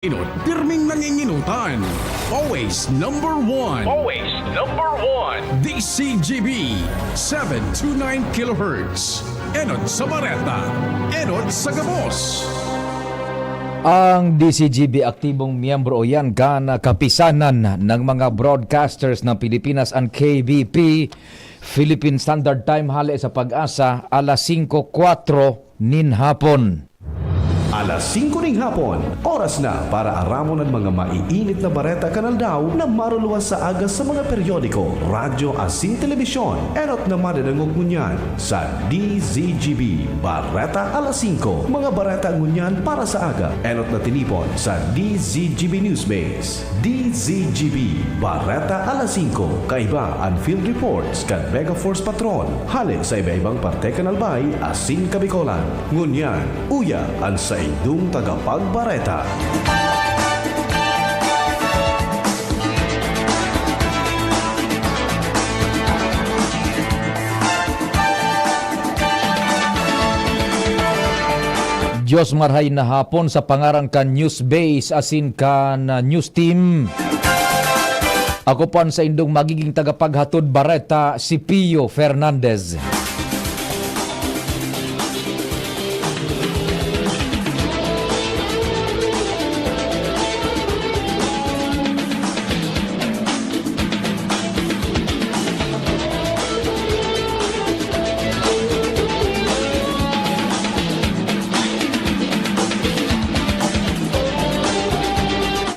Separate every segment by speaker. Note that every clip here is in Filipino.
Speaker 1: Pirming nanginginutan. Always number one.
Speaker 2: Always number one.
Speaker 1: DCGB 729 kHz. Enod sa Bareta. Enod sa Gabos.
Speaker 3: Ang DCGB aktibong miyembro o yan na kapisanan ng mga broadcasters ng Pilipinas ang KBP Philippine Standard Time hali sa Pag-asa alas 5:04 nin hapon.
Speaker 4: Alas 5 ng hapon, oras na para aramon ang mga maiinit na bareta kanal daw na maruluwas sa agas sa mga periodiko, radyo asin telebisyon. Erot na madadangog ngunyan sa DZGB Bareta alas 5. Mga bareta ngunyan para sa aga. Erot na tinipon sa DZGB Newsbase. DZGB Bareta alas 5. Kaiba ang field reports kan Mega Force Patrol. Hali sa iba-ibang parte kanalbay asin Kabikolan. Ngunyan, uya ang sa idong tagapagbareta.
Speaker 3: Diyos marhay na hapon sa pangarang kan news base asin kan news team. Ako pan sa indong magiging tagapaghatod bareta si Pio Fernandez.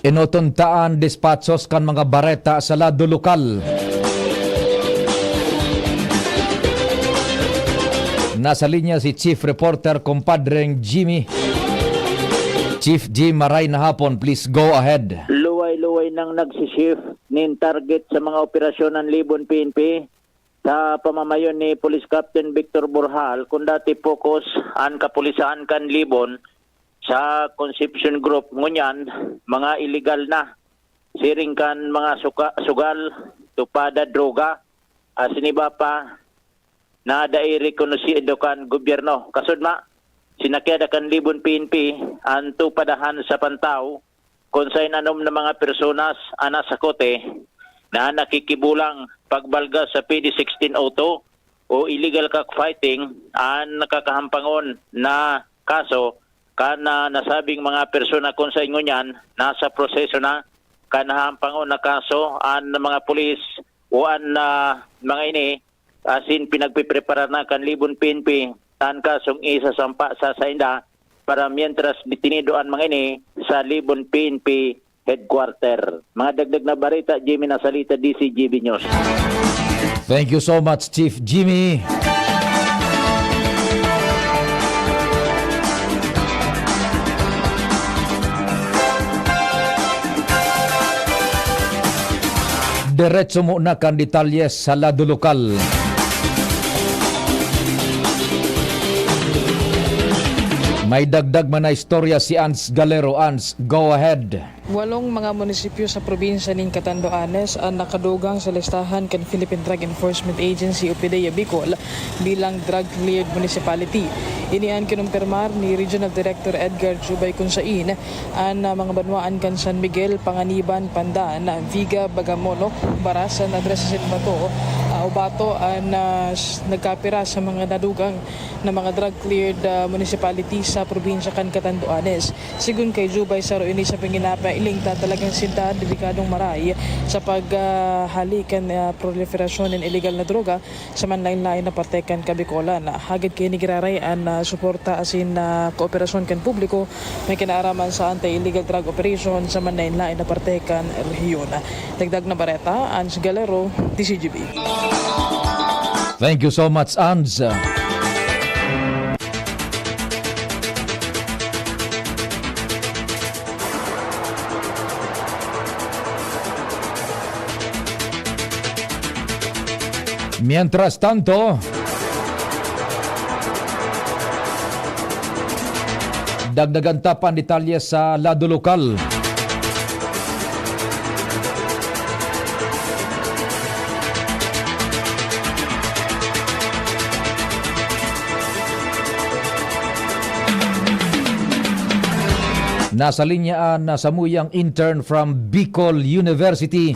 Speaker 3: Inotuntaan dispatchos kan mga bareta sa lado lokal. Nasa linya si Chief Reporter Compadreng Jimmy. Chief Jim, maray na hapon. Please go ahead.
Speaker 5: Luway-luway nang nagsishift nin target sa mga operasyon ng Libon PNP sa pamamayon ni Police Captain Victor Borjal kung dati focus ang kapulisan kan Libon sa Conception Group ngunyan mga illegal na siring kan mga sugal tupada droga asiniba pa na dairi konosido kan gobyerno kasud ma sinakyada kan Libon PNP ang tupadahan sa pantaw kung sa inanom na mga personas ana sa kote na nakikibulang pagbalga sa PD16 auto o illegal cockfighting ang nakakahampangon na kaso kana nasabing mga persona kung sa ingon yan, nasa proseso na kanahampangon na kaso an mga pulis o an mga ini asin pinagpiprepara na kan Libon PNP tan kasong isasampa sa sainda para mientras detenido ang mga ini sa Libon PNP headquarter. Mga dagdag na barita, Jimmy Nasalita, DCGB News.
Speaker 3: Thank you so much, Chief Jimmy. Diretso muna kan detalyes sa lado lokal. May dagdag man na istorya si Ans Galero. Ans, go ahead.
Speaker 6: 8 mga munisipyo sa probinsya ng Catanduanes ang nakadugang sa listahan kan Philippine Drug Enforcement Agency o PDEA Bicol bilang drug-cleared municipality. Inian kinumpirmar ni Regional Director Edgar Jubay Kunsain ang mga banwaan kan San Miguel, Panganiban, Pandan, Viga, Bagamono, Barasan, Andres Bato, Ubato ang nagkapira sa mga nadugang na mga drug-cleared municipalities sa probinsya kan Catanduanes. Sigun kay Jubay Saro ini sa panginapa iling talagang sinta delikadong maray sa paghalikan proliferasyon ng illegal na droga sa manlain-lain na partekan Kabikolan. Hagad kay nigiraray ang suporta asin kooperasyon kan publiko may kinaaraman sa anti-illegal drug operation sa manlain-lain na partekan rehiyon. Dagdag na bareta, Ans Galero, DCGB.
Speaker 3: Thank you so much, Ans. Mientras tanto, dagdagan tapan detalye sa lado lokal. Nasa linyaan na samuyang intern from Bicol University,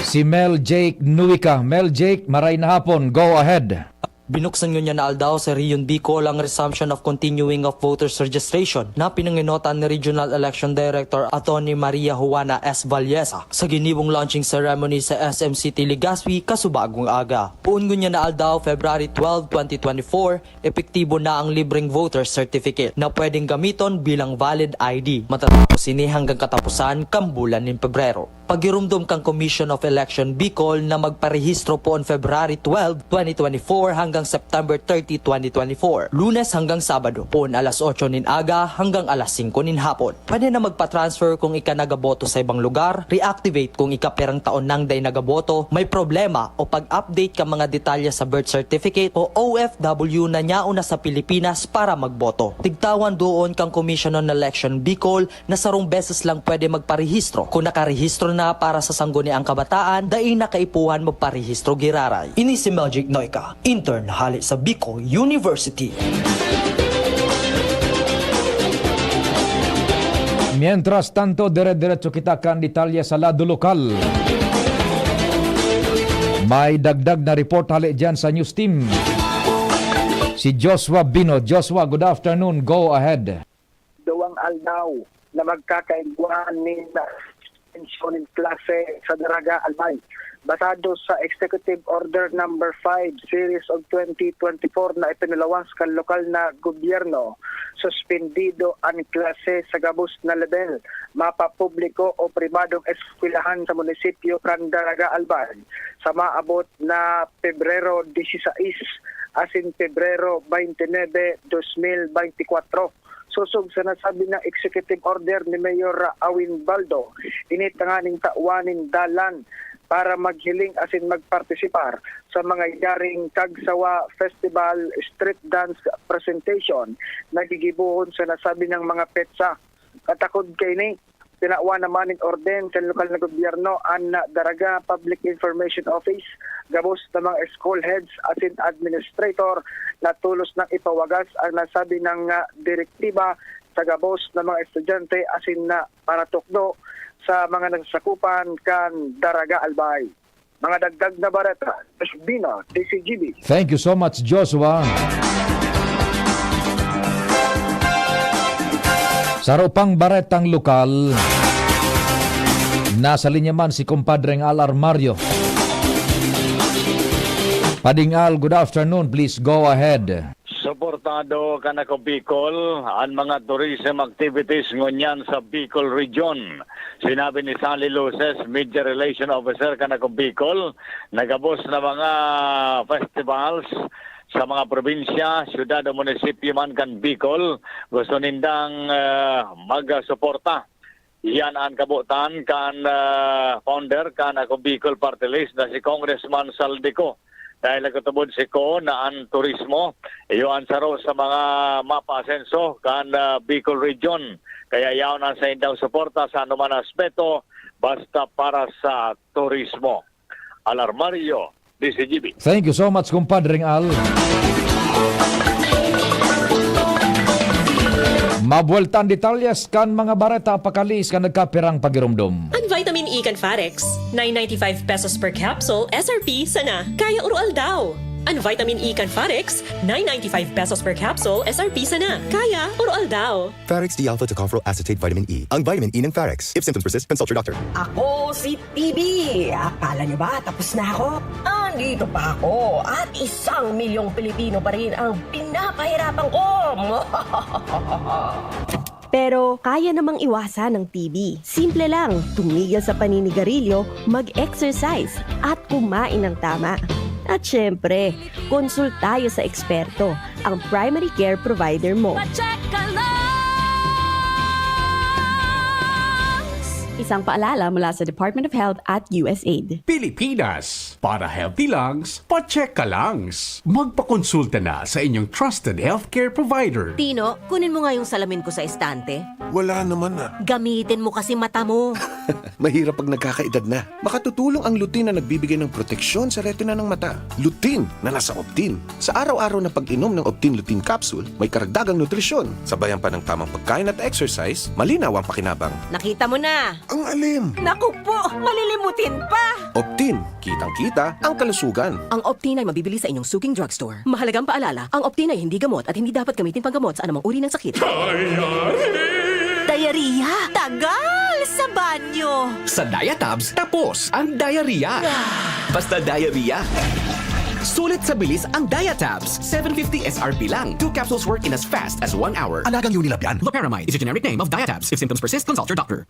Speaker 3: si Mel Jake Nuica. Mel Jake, maray na hapon. Go ahead.
Speaker 7: Binuksan nyo niya na aldaw sa Rion Bicol ang resumption of continuing of voters registration na pinanginotan ni Regional Election Director Atty. Maria Juana S. Valleza sa giniwang launching ceremony sa SM City Legazpi kasubagong aga. Puun niya na aldaw February 12, 2024, epektibo na ang libreng voter certificate na pwedeng gamiton bilang valid ID matatapos ini hanggang katapusan kambulan ng Pebrero. Pagirumdum kang Commission of Election Bicol na magparehistro po on February 12, 2024 hanggang September 30, 2024. Lunes hanggang Sabado po alas 8 nin aga hanggang alas 5 nin hapon. Pwede na magpa-transfer kung ika nagaboto sa ibang lugar, reactivate kung ika perang taon nang day nagaboto, may problema o pag-update ka mga detalye sa birth certificate o OFW na nyao na sa Pilipinas para magboto. Tigtawan doon kang Commission on Election Bicol na sarong beses lang pwede magparehistro. Kung nakarehistro na para sa sangguniang kabataan, dahil nakaipuhan magparehistro giraray. Ini si Mel Jake Nuica, intern hali sa Bicol University.
Speaker 3: Mientras tanto, dire-diretso kita kan detalye sa lado lokal. May dagdag na report hali dyan sa news team. Si Joshua Bino. Joshua, good afternoon. Go ahead.
Speaker 8: Duwang aldaw na magkakaigwan ni pensyonin klase sa Daraga Albay. Basado sa Executive Order Number 5 Series of 2024 na ipinalawas kan lokal na gobyerno, suspendido ang klase sa gabos na level, mapapubliko o pribadong eskwelahan sa munisipyo kan Daraga Albay sa maabot na Pebrero 16 asin Pebrero 29, 2024. Susog sa nasabi ng executive order ni Mayor Awin Baldo, initanganing tawanin dalan para maghiling asin magpartisipar sa mga yaring Kagsawa Festival Street Dance Presentation na gigibuhon sa nasabi ng mga petsa. Katakod kay ni, tinawa naman in orden sa lokal na gobyerno ang Daraga Public Information Office, gabos na mga school heads asin administrator na tulos ng ipawagas ang nasabi ng direktiba sa gabos na mga estudyante asin na paratukdo sa mga nagsakupan kan Daraga Albay. Mga dagdag na bareta, Bino, DCGB.
Speaker 3: Thank you so much, Joshua. Sa rupang baretang lokal, nasa linya man si kumpadreng Al Armario. Pading Al, good afternoon. Please go ahead.
Speaker 2: Suportado ka na ko Bicol ang mga tourism activities ngunyan sa Bicol Region. Sinabi ni Sally Luces, Media Relation Officer ka na ko Bicol, nagabos na mga festivals sa mga probinsya, syudad o munisipyo man kan Bicol. Gusto nindang mag-suporta. Yan ang kabutan kan founder kan ako Bicol Party List na si Congressman Saldico. Dahil nagkatubod si Ko na ang turismo, iyon saro sa mga mapa-asenso kan Bicol Region. Kaya yaon ang sa indang suporta sa anuman aspeto basta para sa turismo. Alarmario, DCGB.
Speaker 3: Thank you so much, kumpadreng Al. Mabueltan detalyas kan mga bareta pakalis kan nagkapirang pagirumdum.
Speaker 9: Ang vitamin E kan Farex, 9.95 pesos per capsule, SRP sana, kaya urual daw. Ang vitamin E kan Farex, 9.95 pesos per capsule, SRP sana, kaya urual daw.
Speaker 10: Farex D-alpha tocopherol acetate vitamin E. Ang vitamin E ng Farex. If symptoms persist, consult your doctor.
Speaker 11: Ako si TB. Akala niyo ba tapos na ako? Andito pa ako at 1 milyong Pilipino pa rin ang pinapahirapan ko.
Speaker 12: Pero kaya namang iwasan ng TB. Simple lang, tumigil sa paninigarilyo, mag-exercise at kumain ng tama. At syempre, consult tayo sa eksperto, ang primary care provider mo. Isang paalala mula sa Department of Health at USAID.
Speaker 1: Pilipinas, Para healthy lungs, pa-check ka langs. Magpakonsulta na sa inyong trusted healthcare provider.
Speaker 11: Tino, kunin mo nga yung salamin ko sa estante.
Speaker 13: Wala naman na.
Speaker 11: Gamitin mo kasi mata mo.
Speaker 13: Mahirap pag nagkakaedad na. Makatutulong ang lutein na nagbibigay ng proteksyon sa retina ng mata. Lutein na nasa Optin. Sa araw-araw na pag-inom ng Optin Lutein Capsule, may karagdagang nutrisyon. Sabayan pa ng tamang pagkain at exercise, malinaw ang pakinabang.
Speaker 11: Nakita mo na.
Speaker 13: Ang alim!
Speaker 11: Naku po, malilimutin pa.
Speaker 13: Optin, kitang-kita ang kalusugan.
Speaker 11: Ang Optin ay mabibili sa inyong suking drugstore. Mahalagang paalala, ang Optin ay hindi gamot at hindi dapat gamitin panggamot sa anumang uri ng sakit. Diarrhea? Tagal sa banyo.
Speaker 14: Sa Diatabs, tapos ang diarrhea. Basta diarrhea. Sulit sa bilis ang Diatabs. 750 SRP lang. 2 capsules work in as fast as 1 hour.
Speaker 10: Alagang Unilab yan.
Speaker 14: Loperamide is a generic name of Diatabs. If symptoms persist, consult your doctor.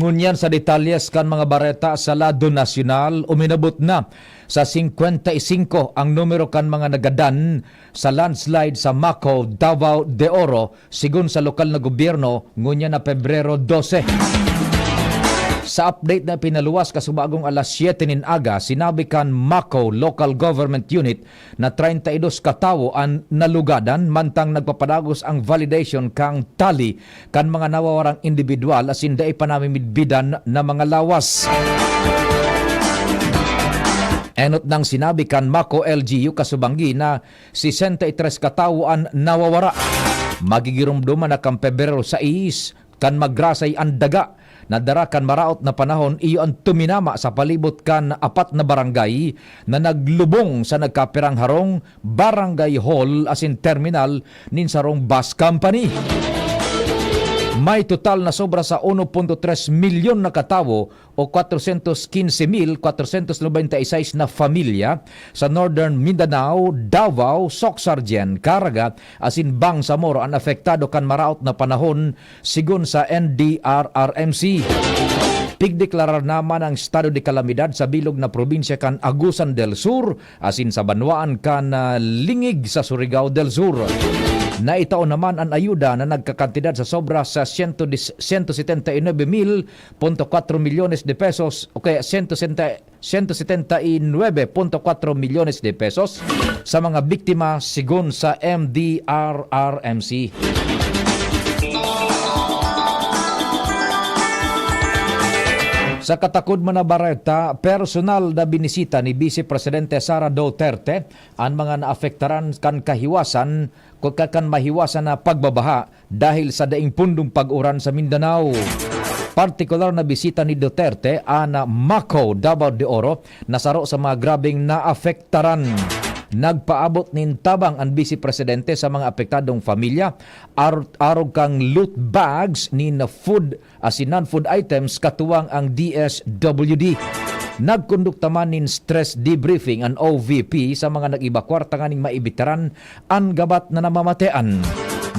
Speaker 3: Ngunyan sa detalyes kan mga bareta sa lado nasyonal, uminabot na sa 55 ang numero kan mga nagadan sa landslide sa Macau, Davao de Oro, sigun sa lokal na gobyerno, ngunyan na Pebrero 12. Sa update na pinaluwas kasubagong alas 7 nin aga, sinabi kan Macau Local Government Unit na 32 katawo ang nalugadan mantang nagpapadagos ang validation kang tali kan mga nawawarang individual asin daay panamimidbidan na mga lawas. Enot nang sinabi kan Macau LGU kasubanggi na 63 katawo ang nawawara. Magigirumduman na kang Pebrero 6 kan magrasay ang daga. Nadara kan maraot na panahon iyo ang tuminama sa palibot kan 4 na barangay na naglubong sa nagkapirang harong barangay hall asin terminal nin sarong bus company. May total na sobra sa 1.3 milyon na katawo o 415,496 na familia sa Northern Mindanao, Davao, Socsargen, Caraga, asin Bangsamoro ang apektado kan maraot na panahon sigun sa NDRRMC. Pigdeklarar naman ang estado de kalamidad sa bilog na probinsya kan Agusan del Sur asin sa banwaan kan Lingig sa Surigao del Sur. Naitaon naman ang ayuda na nagkakantidad sa sobra sa 179.4 milyones de pesos o kaya 179.4 milyones de pesos sa mga biktima sigun sa MDRRMC. Sa katakod man na bareta, personal na binisita ni Vice Presidente Sara Duterte ang mga naafektaran kan kahiwasan kung kan mahiwasan na pagbabaha dahil sa daing pundong pag-uran sa Mindanao. Partikular na bisita ni Duterte ang Macau, Davao de Oro nasaro sa mga grabing naafektaran. Nagpaabot nin tabang ang Vice Presidente sa mga apektadong familia arog kang loot bags ni na food asin non-food items katuwang ang DSWD. Nagkondukta man nin stress debriefing ang OVP sa mga nag-ibakwar tanganing maibitaran ang gabat na namamatean.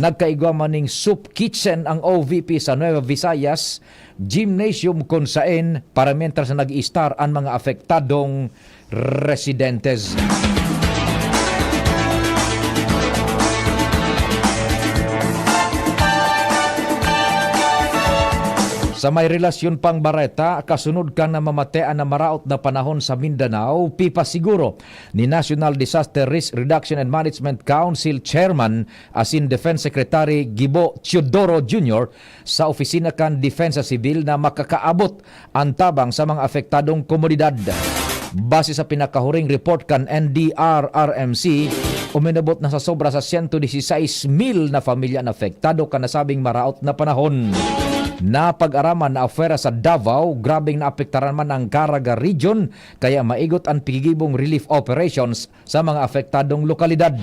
Speaker 3: Nagkaigwa man ning soup kitchen ang OVP sa Nueva Visayas, gymnasium kung saan para mientras na nag-i-star ang mga apektadong residentes. Sa may relasyon pang bareta, kasunod kang namamatean na maraot na panahon sa Mindanao, pipasiguro ni National Disaster Risk Reduction and Management Council Chairman asin Defense Secretary Gibo Teodoro Jr. sa opisina kan Defensa Civil na makakaabot ang tabang sa mga apektadong komunidad. Base sa pinakahuring report kan NDRRMC, uminabot na sa sobra sa 116,000 na pamilya na apektado kan nasabing maraot na panahon. Napag-araman na afera sa Davao, grabing naapektaran man ang Caraga region, kaya maigot ang pigibong relief operations sa mga apektadong lokalidad.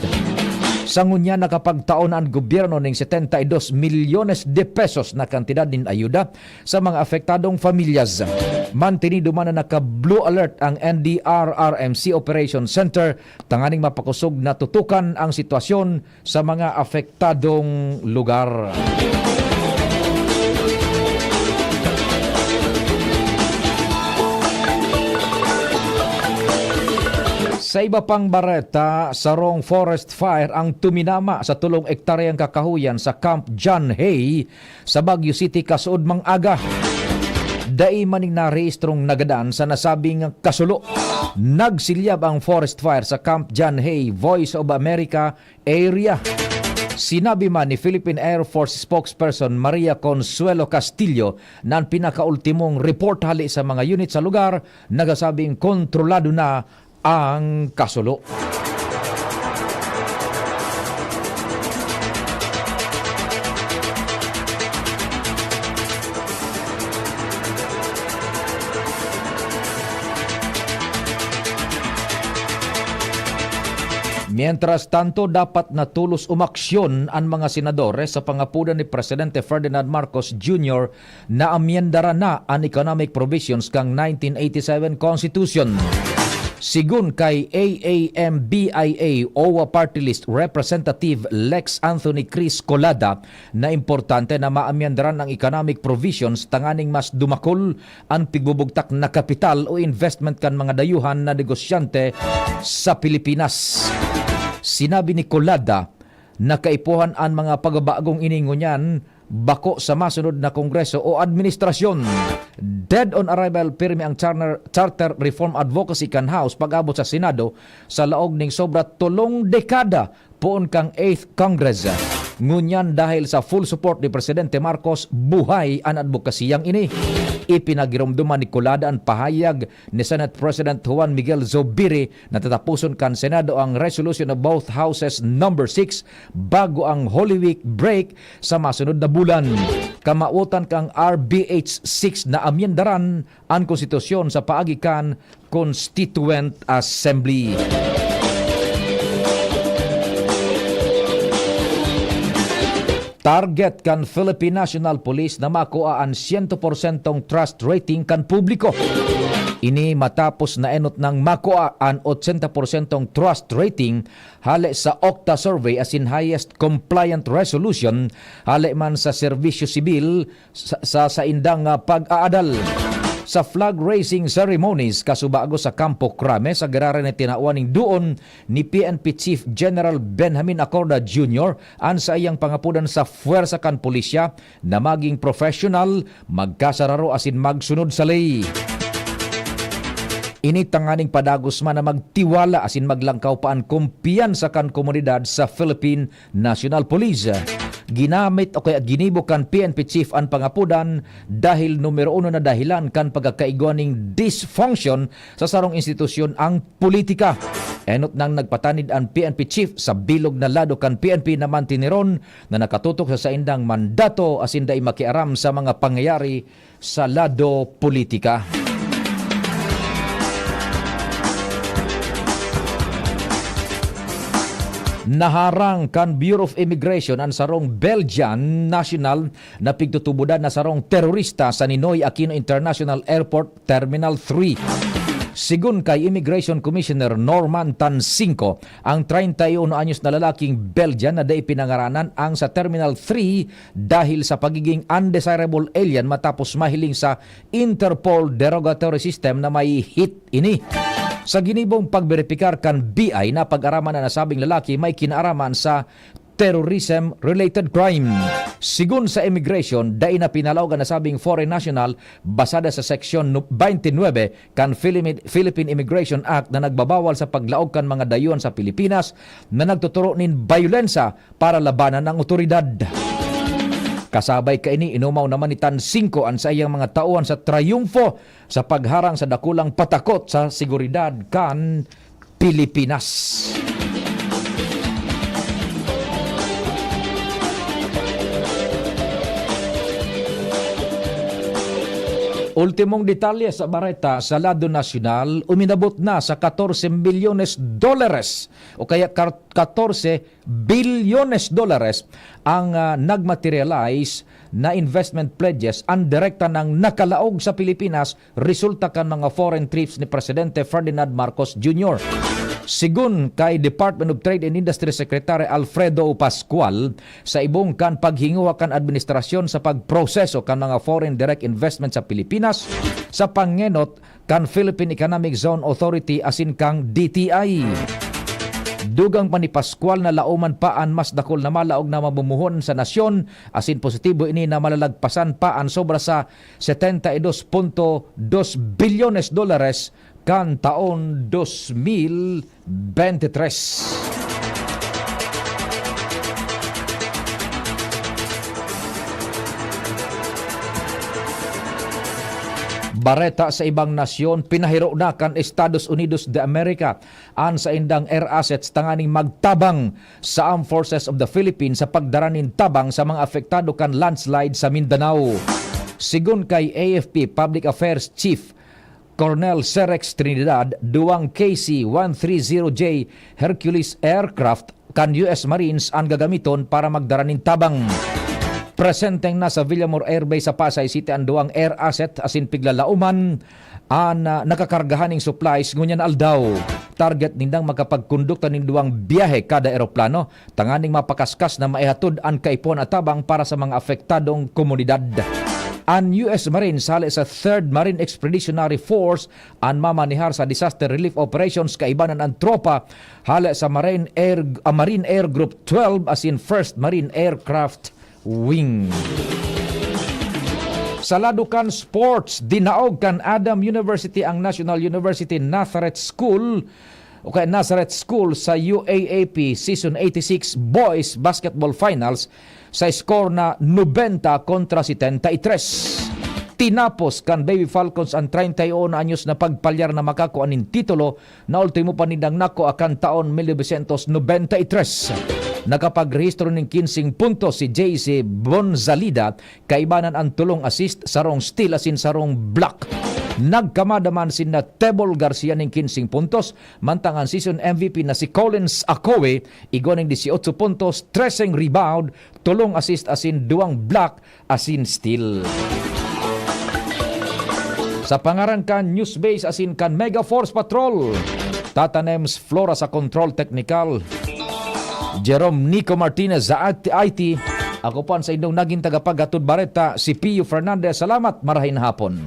Speaker 3: Sa ngunya nakapagtaon ang gobyerno ng 72 milyones de pesos na kantidad din ayuda sa mga apektadong familyas. Mantinido man na naka-blue alert ang NDRRMC Operation Center tanganing mapakusog na tutukan ang sitwasyon sa mga apektadong lugar. Sa iba pang bareta, sarong forest fire ang tuminama sa 3 ektaryang kakahuyan sa Camp John Hay sa Baguio City kasuod mang aga. Dai maning narehistrong nagadan sa nasabing kasulo. Nagsilyab ang forest fire sa Camp John Hay, Voice of America area. Sinabi man ni Philippine Air Force spokesperson Maria Consuelo Castillo na ang pinakaultimong report hali sa mga unit sa lugar nagasabing kontrolado na ang kasulo. Mientras tanto, dapat natulos umaksyon ang mga senadores sa pangapunan ni Presidente Ferdinand Marcos Jr. na amyendara na ang economic provisions kang 1987 Constitution. Sigun kay AAMBIA OWA Party List Representative Lex Anthony Chris Colada na importante na maamyandaran ang economic provisions tanganing mas dumakol ang pigbubugtak na kapital o investment kan mga dayuhan na negosyante sa Pilipinas. Sinabi ni Colada na kaipuhan ang mga pagbabagong iningunyan bako sa masunod na kongreso o administrasyon. Dead on arrival pirmi ang Charter Reform Advocacy kan House pag-abot sa Senado sa laog ning sobra 3 dekada poon kang 8th Congress. Ngunyan dahil sa full support ni Presidente Marcos, buhay ang advokasiyang ini. Ipinagirumduman ni Colada ang pahayag ni Senate President Juan Miguel Zubiri na tatapuson kan Senado ang resolution of both houses number 6 bago ang Holy Week break sa masunod na bulan. Kamautan kang RBH 6 na amyendaran ang konstitusyon sa paagikan Constituent Assembly. Target kan Philippine National Police na makuha ang 100% trust rating kan publiko. Ini matapos na enot ng makuha ang 80% trust rating hali sa Okta survey as in highest compliant resolution hali man sa serbisyo sibil sa indang pag-aadal. Sa flag raising ceremonies kasubago sa Campo Crame sa gararan ni tinauaning doon ni PNP Chief General Benjamin Acorda Jr. ang sa iyang pangapunan sa Fuerza kan Pulisya na maging professional, magkasararo asin magsunod sa ley. Initanganing padagos man na magtiwala asin maglangkaw pa ang kumpiyansa kan komunidad sa Philippine National Police. Ginamit o kaya ginibo kan PNP Chief ang pangapudan dahil numero 1 na dahilan kan pagkakaigwaning dysfunction sa sarong institusyon ang politika. Enot nang nagpatanid ang PNP Chief sa bilog na lado kan PNP na mantiniron na nakatutok sa indang mandato asin dai makiaram sa mga pangyayari sa lado politika. Naharang kan Bureau of Immigration ang sarong Belgian national na pigtutubudan na sarong terorista sa Ninoy Aquino International Airport Terminal 3. Sigun kay Immigration Commissioner Norman Tansinko, ang 31 anyos na lalaking Belgian na day pinangaranan ang sa Terminal 3 dahil sa pagiging undesirable alien matapos mahiling sa Interpol derogatory system na may hit ini. Sa ginibong pagberipikar kan BI na pag-araman na nasabing lalaki may kinaaraman sa terrorism-related crime. Sigun sa immigration, dai na pinalaw ka nasabing foreign national basada sa Seksyon 29 kan Philippine Immigration Act na nagbabawal sa paglaog kan mga dayuhan sa Pilipinas na nagtuturo nin bayolensya para labanan ng otoridad. Kasabay kaini inumaw naman ni Tansinko ang sa iyang mga tauhan sa triumfo sa pagharang sa dakulang patakot sa seguridad kan Pilipinas. Ultimong detalye sa bareta sa lado nasyonal, uminabot na sa 14 milyones dollares o kaya 14 bilyones dollares ang nagmaterialize na investment pledges ang direkta ng nakalaog sa Pilipinas resulta kan mga foreign trips ni Presidente Ferdinand Marcos Jr. Sigun kay Department of Trade and Industry Secretary Alfredo Pascual, sa ibong kan paghinguha kan administrasyon sa pagproseso kan mga foreign direct investment sa Pilipinas sa pangenot kan Philippine Economic Zone Authority asin kang DTI. Dugang pa ni Pascual na lauman pa ang mas dakol na malaog na mamumuhon sa nasyon asin positibo ini na malalagpasan pa ang sobra sa 72.2 bilyones dollares kan taon 2023. Bareta sa ibang nasyon, pinahiro na kan Estados Unidos de America an sa indang air assets tanganing magtabang sa Armed Forces of the Philippines sa pagdaranin tabang sa mga apektado kan landslide sa Mindanao. Sigun kay AFP Public Affairs Chief Colonel Serex Trinidad, duwang KC-130J Hercules aircraft kan US Marines ang gagamiton para magdaranin tabang. Presenteng na sa Villamor Air Base sa Pasay City ang duwang air asset asin piglalauman ang nakakargahaning supplies ngunyan aldaw. Target nindang makapagkondukta nin duwang biyahe kada eroplano tanganing mapakaskas na maihatod ang kaipon at tabang para sa mga apektadong komunidad. Ang US Marines hali sa 3rd Marine Expeditionary Force ang mamanihar sa disaster relief operations kaibanan ang tropa hali sa Marine Air Group 12 asin 1st Marine Aircraft Wing. Sa ladukan sports, dinaog kan Adam University ang National University Nazareth School o kaya Nazareth School sa UAAP Season 86 Boys Basketball Finals sa score na 90 kontra 73. Tinapos kan Baby Falcons ang 31 anyos na pagpalyar na makakuha nin titulo na ultimo panindang nako akan taon 1993. Nakapagrehistro ng 15 puntos si JC Bonzalida, kaibanan ang tulong assist sarong steal asin sarong block. Nagkamadaman si na Tebol Garcia ng 15 puntos, mantang ang season MVP na si Collins Acowe, igoning 18 puntos, 13 rebound, tulong assist asin 2 block asin steal. Sa pangarangkan News Base asin kan Mega Force Patrol, Tatanems Flora sa Control Technical, Jerome Nico Martinez sa IT. Ako po sa inyong naging tagapaghatod bareta si Pio Fernandez. Salamat, marahin hapon.